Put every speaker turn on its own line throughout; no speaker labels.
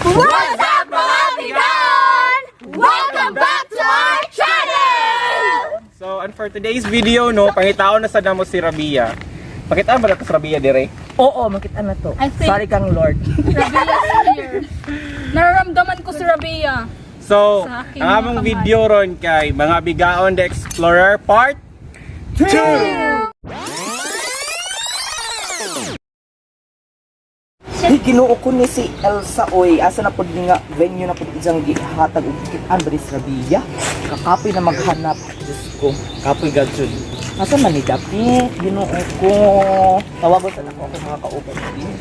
What's up mga bigaon? Welcome back to our channel!
So, and for today's video, no, pangitaon na sa damo si Rabia. Pakitaan ba na ito si Rabia, dire?
Oo, makita na to.
I think-
Sorry kang Lord.
Rabia's here. Nararamdaman ko si Rabia.
So,
Sa aking
ang
mga
among
kamay.
video ron kay Mga Bigaon the Explorer Part 2!
Ay, ginuo ko ni si Elsa, oy. Asa na po nga venue na po isang gihatag og kitaan ba ni Rabia? Kakapoy na maghanap. Diyos ko.
Kapoy Gadsud.
Asa man ni Dapi? Ginuo ko. Tawagon sa ako mga kauban din.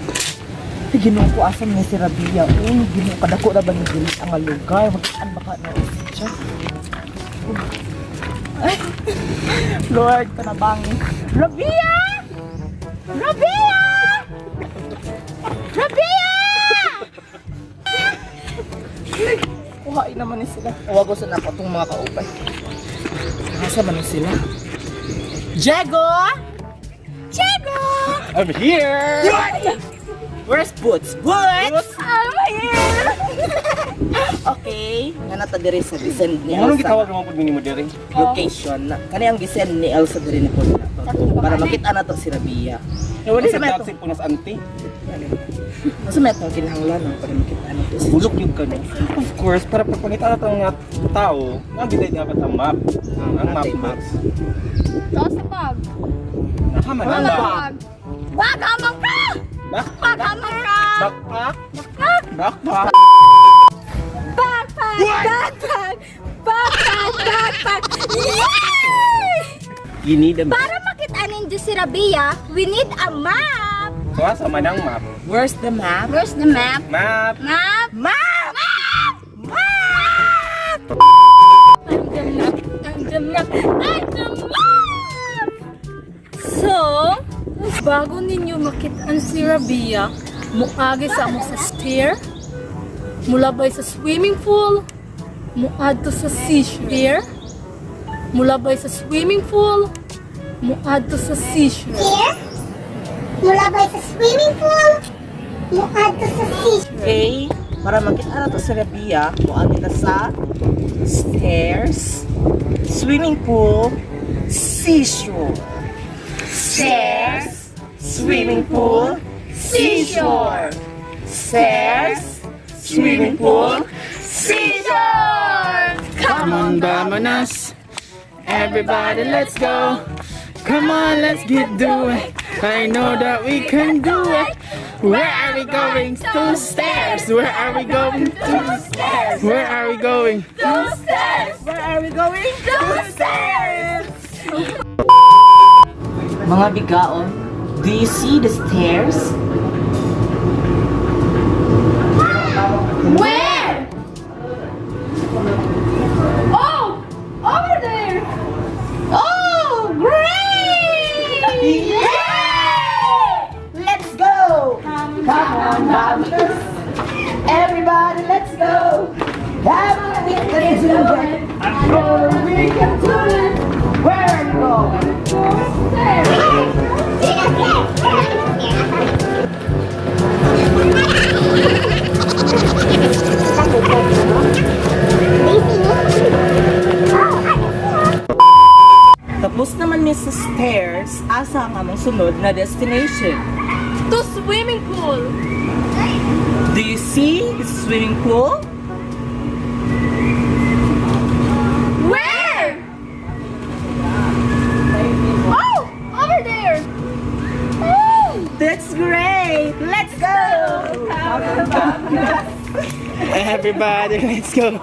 Ay, ginuo ko asa man ni si Rabia. Uy, ginuo kadako na ba ni Dili ang lugar? Magkaan baka na siya. Ay, Lord, panabangin. Rabia! Rabia! Rabia! Kuhain naman ni sila. Tawagon sa ako itong mga kauban. Asa man ni sila? Jego! Jego!
I'm here!
Where's Boots? Boots!
I'm here!
Okay. Nga nata diri sa gisend ni
Anong
Elsa.
gitawag naman po mo dire?
Location. Kani ang gisend ni Elsa diri ni po. Para makita na to si Rabia.
Wala
Asa
sa
may to?
taxi po nas auntie.
Asa may itong kinahanglan no? Para makita na to si
Bulok yung kano. Of course, para pagpangita na itong tao, nabitay dapat ang map. Ang map maps.
Taas sa pag.
Nakama na ba?
Pag. Wag hamang ka! Wag hamang ka!
Backpack? Backpack?
Backpack! Backpack! Backpack! Backpack! Yay!
You need a map.
Para makita ninyo si Rabia, we need a map!
So, asa man ang map?
Where's the map?
Where's the map?
Map!
Map!
Map!
Map! Map! I'm the map! I'm the map! I'm the map! So, bago ninyo makitaan si Rabia, muagi sa mo sa stair, mulabay sa swimming pool, muadto sa seashore, mulabay sa swimming pool, muadto sa seashore.
Here, mulabay sa swimming pool, muadto sa seashore.
Okay. Para makita na to si Rabia, muagi na sa stairs, swimming pool, seashore. Stairs, swimming pool, seashore. Stairs, swimming pool, seashore.
Come on, Vamonos. Everybody, let's go. Come on, let's get doing. I know that we can do it. Where are we going? To stairs. Where are we going? To stairs. Where are we going?
Downstairs!
Where are we going?
Downstairs!
Mga bigaon, do you see the stairs?
Where? Oh! Over there!
Oh, great! Yay! Let's go! Come on, Vamonos. Everybody, let's go! Come on, we can do it! I know we can do it! Where are you going? Tapos naman niya sa stairs, asa ang among sunod na destination?
To swimming pool!
Do you see the swimming pool?
Where? Oh! Over there! Oh!
That's great! Let's go!
Everybody, let's go.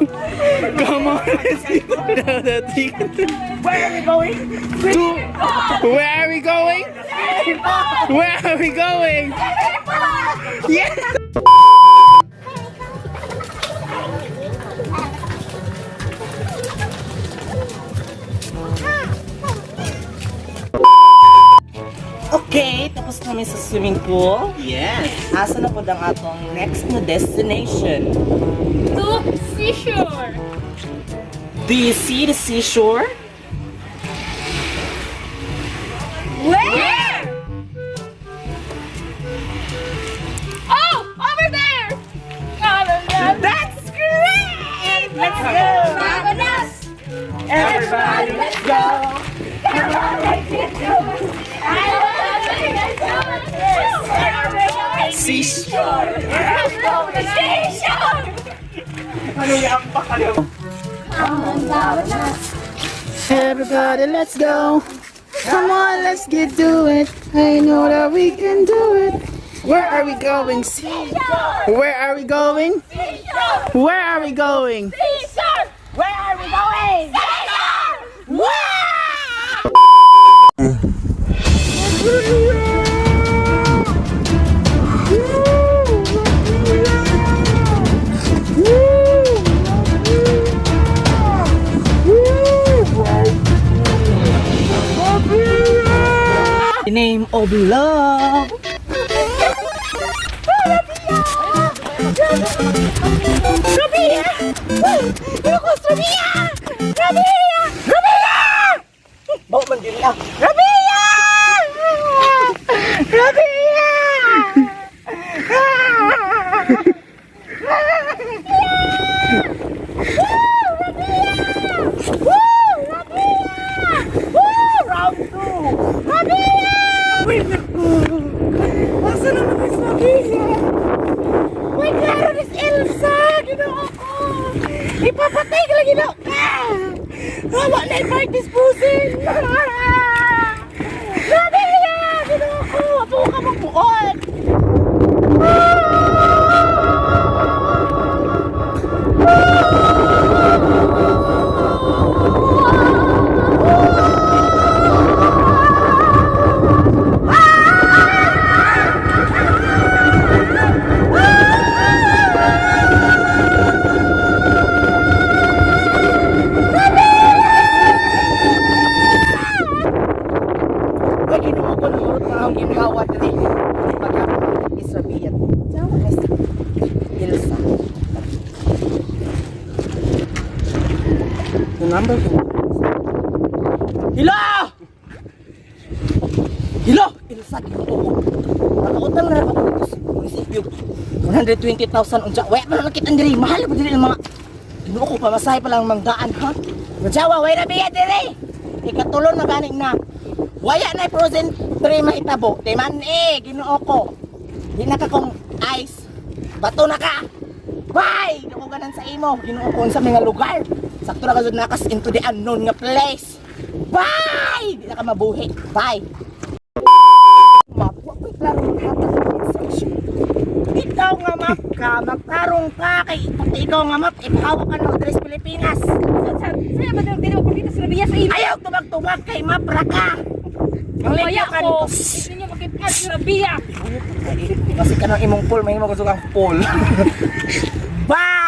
Come on, let's get the ticket.
Where are we going?
Where are we going? Where are we going? Yes!
Okay, tapos kami sa swimming pool.
Yes.
Asa na po ang atong next na destination?
To seashore!
Do you see the seashore?
Where? Oh! Over there!
Everybody, let's go. Come on, let's get to it. I know that we can do it. Where are we going? Where are we going? Where are we going?
Where are we going? The name of love. Rabia! Lucas, Rabia! Rabia! Rabia! Bawa man din lang. Rabia! Rabia! Round 2! Rabia! Asa naman is Rabia? May karon is Elsa! Ginoo ko! Ipapatay ka lang ginoo ka! Hawa na i-parties pusin! Rabia! Ginoo ko! Apo ka magbuot! Ay, ginoo ko ng urot na ang ginhawa dali. Pagkakaroon is Rabia. Jawa is Elsa. The number ko. Hello! Hello! Elsa, ginoo ko. Nakautang na ako dito sa munisipyo. 120,000 unsa. Wala man nakita diri. Mahal ba diri ang mga ginoo ko pamasahe pa lang mangdaan ha. Jawa, way Rabia diri. Ikatulon na ganing na. Waya na frozen 3 mahitabo. Timan ginoo ko. Di na ka kong ice. Bato na ka. Bye! Di ko ganan sa imo. Ginoo ko sa mga lugar. Sakto na ka dun nakas into the unknown nga place. Bye! Di na ka mabuhi. Bye! Map, wag ko'y klaro maghatag ng instruction. Ikaw nga map ka, magtarong ka kay pati ikaw nga map, ipahawa ka ng Tres Pilipinas.
Sa'yo ba din magpapita sa Rabia sa ilo?
Ayaw tubag-tubag kay map raka. Ang
Kaya
lipyo ka
ko,
dito.
hindi niyo makipag sa Rabia.
Kasi ka ng imong pool, may himo ko sugang pool. Bye!